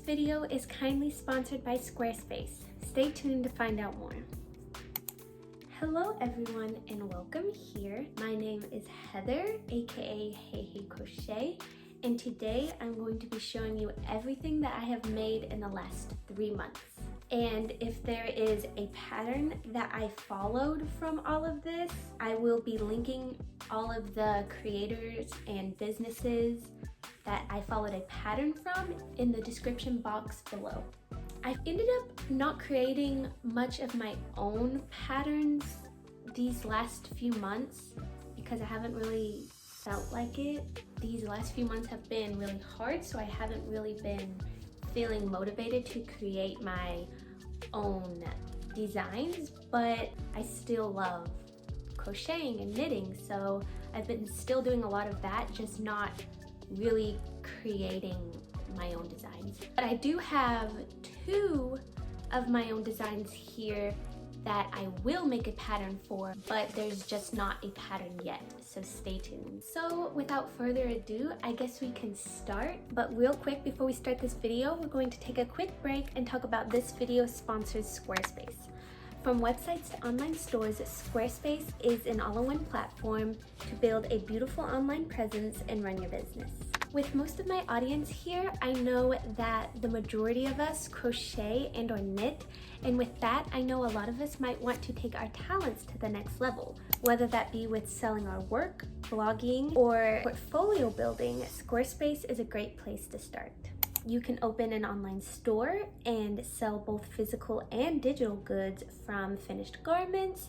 video is kindly sponsored by Squarespace. Stay tuned to find out more. Hello everyone and welcome here. My name is Heather, aka Hayhay Crochet, and today I'm going to be showing you everything that I have made in the last 3 months. And if there is a pattern that I followed from all of this, I will be linking all of the creators and businesses that I followed a pattern from in the description box below. I ended up not creating much of my own patterns these last few months because I haven't really felt like it. These last few months have been really hard, so I haven't really been feeling motivated to create my own designs, but I still love crocheting and knitting, so I've been still doing a lot of that, just not really creating my own designs. But I do have 2 of my own designs here that I will make a pattern for, but there's just not a pattern yet, so stay tuned. So without further ado, I guess we can start. But real quick, before we start this video, we're going to take a quick break and talk about this video's sponsor, Squarespace. From websites to online stores, Squarespace is an all-in-one platform to build a beautiful online presence and run your business. With most of my audience here, I know that the majority of us crochet and or knit, and with that, I know a lot of us might want to take our talents to the next level, whether that be with selling our work, blogging, or portfolio building. Squarespace is a great place to start. You can open an online store and sell both physical and digital goods, from finished garments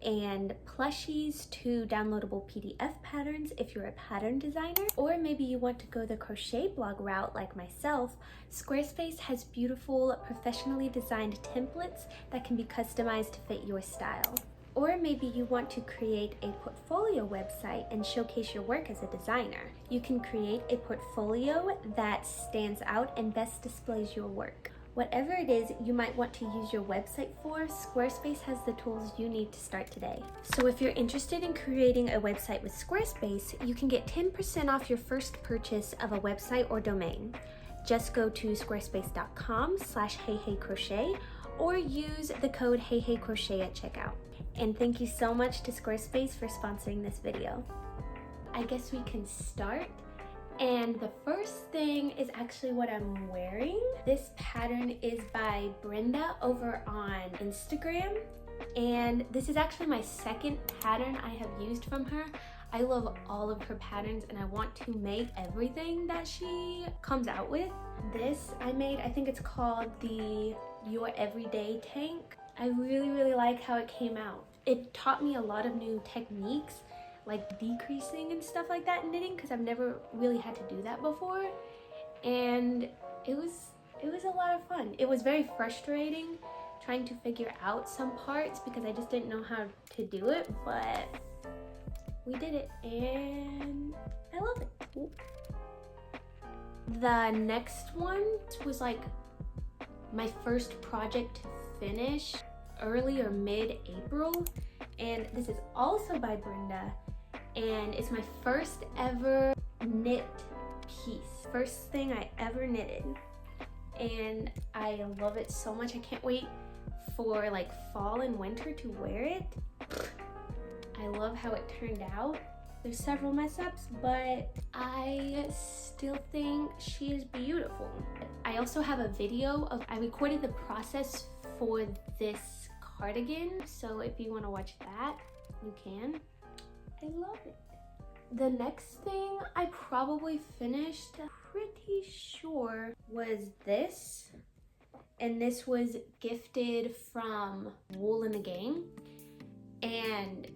and plushies to downloadable PDF patterns if you're a pattern designer. Or maybe you want to go the crochet blog route like myself. Squarespace has beautiful, professionally designed templates that can be customized to fit your style. Or maybe you want to create a portfolio website and showcase your work as a designer. You can create a portfolio that stands out and best displays your work. Whatever it is you might want to use your website for, Squarespace has the tools you need to start today. So if you're interested in creating a website with Squarespace, you can get 10% off your first purchase of a website or domain. Just go to squarespace.com/hayhaycrochet or use the code hayhaycrochet at checkout. And thank you so much to Squarespace for sponsoring this video. I guess we can start. And the first thing is actually what I'm wearing. This pattern is by Brenda over on Instagram. And this is actually my second pattern I have used from her. I love all of her patterns and I want to make everything that she comes out with. This I made, I think it's called the Your Everyday Tank. I really like how it came out. It taught me a lot of new techniques, like decreasing and stuff like that in knitting, because I've never really had to do that before, and it was a lot of fun. It was very frustrating trying to figure out some parts because I just didn't know how to do it, but we did it and I love it. Ooh. The next one was like my first project to finish, early or mid-April, and this is also by Brenda, and it's my first ever knit piece. First thing I ever knitted, and I love it so much. I can't wait for like fall and winter to wear it. I love how it turned out. There's several mess ups, but I still think she is beautiful. I also have a video of, I recorded the process for this cardigan, so if you want to watch that, you can. I love it. The next thing I probably finished, pretty sure, was this. And this was gifted from Wool in the Gang. And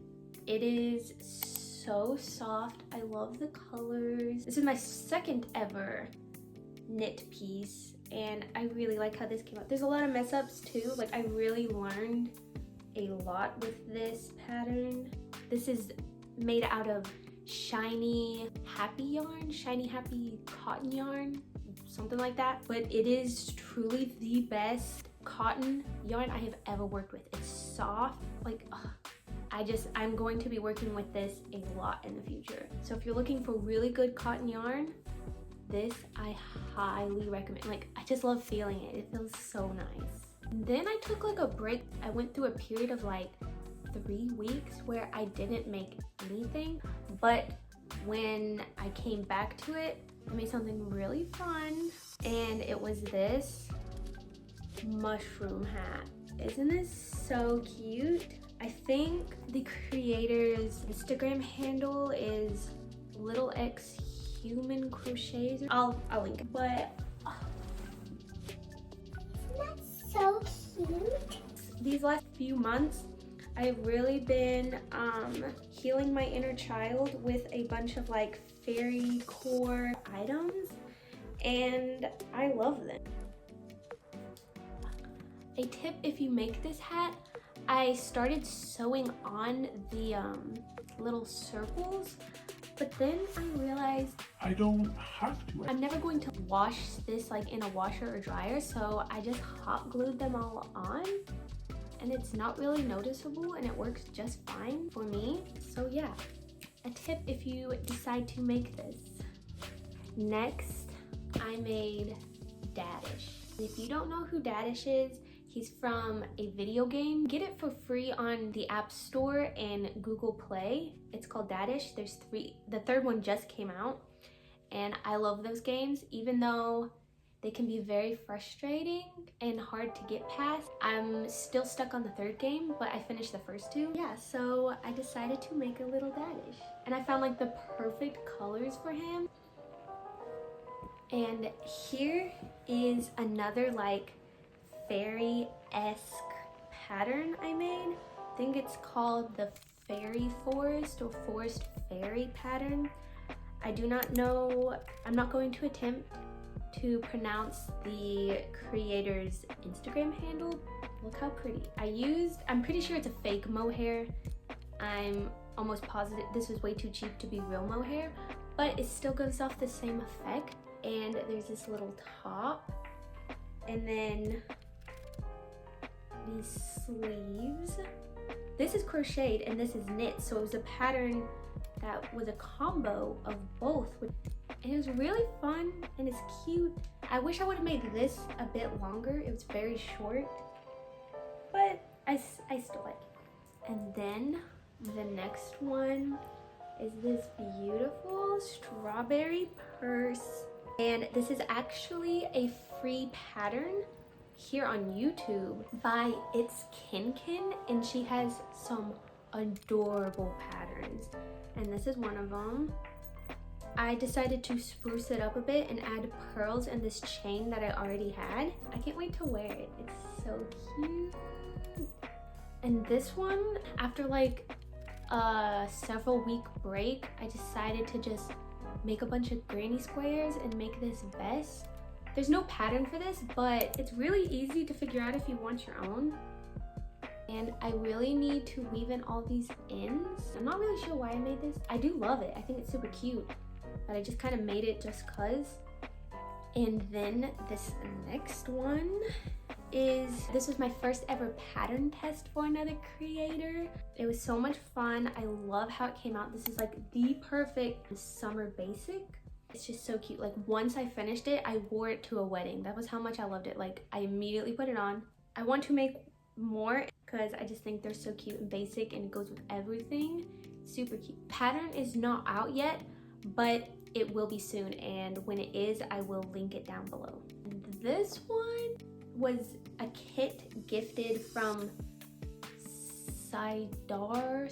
it is so soft. I love the colors. This is my second ever knit piece, and I really like how this came out. There's a lot of mess ups too. Like, I really learned a lot with this pattern. This is made out of shiny happy yarn, shiny happy cotton yarn, something like that. But it is truly the best cotton yarn I have ever worked with. It's soft, like, I'm going to be working with this a lot in the future. So if you're looking for really good cotton yarn, this I highly recommend. Like, I just love feeling it. It feels so nice. And then I took like a break. I went through a period of like 3 weeks where I didn't make anything, but when I came back to it, I made something really fun, and it was this mushroom hat. Isn't this so cute? I think the creator's Instagram handle is little x human crochets. I'll link it. But That's so cute. These last few months, I've really been healing my inner child with a bunch of like fairy core items, and I love them. A tip if you make this hat, I started sewing on the little circles, but then I realized I don't have to. I'm never going to wash this like in a washer or dryer, so I just hot glued them all on, and it's not really noticeable and it works just fine for me. So yeah, a tip if you decide to make this. Next, I made Dadish. If you don't know who Dadish is, he's from a video game. Get it for free on the App Store and Google Play. It's called Dadish. There's 3. The third one just came out, and I love those games, even though they can be very frustrating and hard to get past. I'm still stuck on the 3rd game, but I finished the first 2. Yeah, so I decided to make a little Dadish, and I found like the perfect colors for him. And here is another like fairy-esque pattern I made. I think it's called the Fairy Forest or Forest Fairy pattern. I do not know. I'm not going to attempt to pronounce the creator's Instagram handle. Look how pretty. I'm pretty sure it's a fake mohair. I'm almost positive this was way too cheap to be real mohair, but it still gives off the same effect. And there's this little top, and then these sleeves. This is crocheted and this is knit, so it was a pattern that was a combo of both, and it was really fun and it's cute. I wish I would have made this a bit longer. It was very short, but I still like it. And then the next one is this beautiful strawberry purse, and this is actually a free pattern here on YouTube by It's Kinkin, and she has some adorable patterns, and this is one of them. I decided to spruce it up a bit and add pearls and this chain that I already had. I can't wait to wear it. It's so cute. And this one, after like a several week break, I decided to just make a bunch of granny squares and make this vest. There's no pattern for this, but it's really easy to figure out if you want your own. And I really need to weave in all these ends. I'm not really sure why I made this. I do love it. I think it's super cute, but I just kind of made it just cause. And then this next one this was my first ever pattern test for another creator. It was so much fun. I love how it came out. This is like the perfect summer basic. It's just so cute. Like, once I finished it, I wore it to a wedding. That was how much I loved it. Like, I immediately put it on. I want to make more because I just think they're so cute and basic, and it goes with everything. Super cute. Pattern is not out yet, but it will be soon, and when it is, I will link it down below. And this one was a kit gifted from Sadar.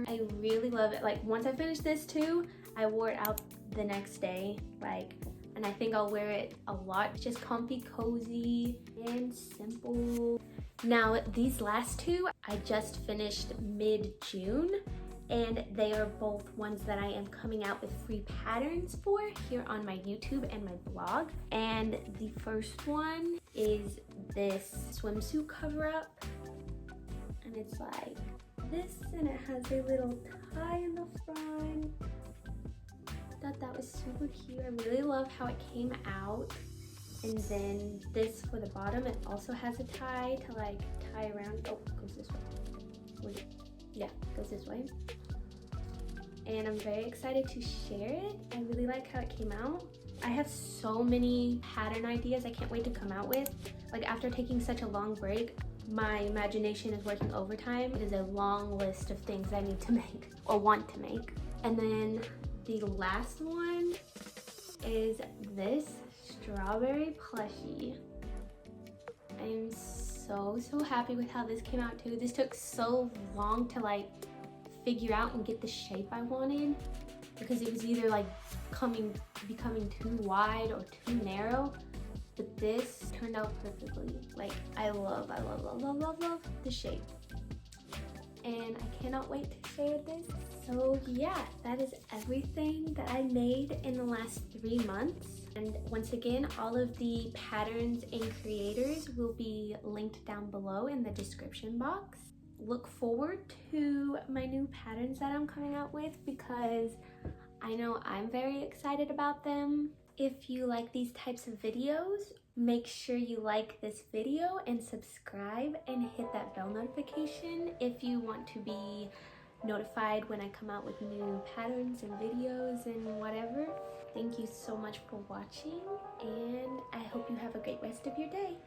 I really love it. Like, once I finished this too, I wore it out the next day, like, and I think I'll wear it a lot. It's just comfy, cozy, and simple. Now, these last 2, I just finished mid-June, and they are both ones that I am coming out with free patterns for here on my YouTube and my blog. And the first one is this swimsuit cover-up, and it's like this, and it has a little tie in the front. Thought that was super cute. I really love how it came out. And then this for the bottom, it also has a tie to like tie around. Oh, it goes this way. Wait, yeah, it goes this way. And I'm very excited to share it. I really like how it came out. I have so many pattern ideas I can't wait to come out with. Like after taking such a long break, my imagination is working overtime. It is a long list of things I need to make or want to make. And then the last one is this strawberry plushie. I am so happy with how this came out too. This took so long to like figure out and get the shape I wanted, because it was either like becoming too wide or too narrow, but this turned out perfectly. Like I love the shape, and I cannot wait to share this. So yeah, that is everything that I made in the last 3 months. And once again, all of the patterns and creators will be linked down below in the description box. Look forward to my new patterns that I'm coming out with, because I know I'm very excited about them. If you like these types of videos, make sure you like this video and subscribe and hit that bell notification if you want to be notified when I come out with new patterns and videos and whatever. Thank you so much for watching, and I hope you have a great rest of your day.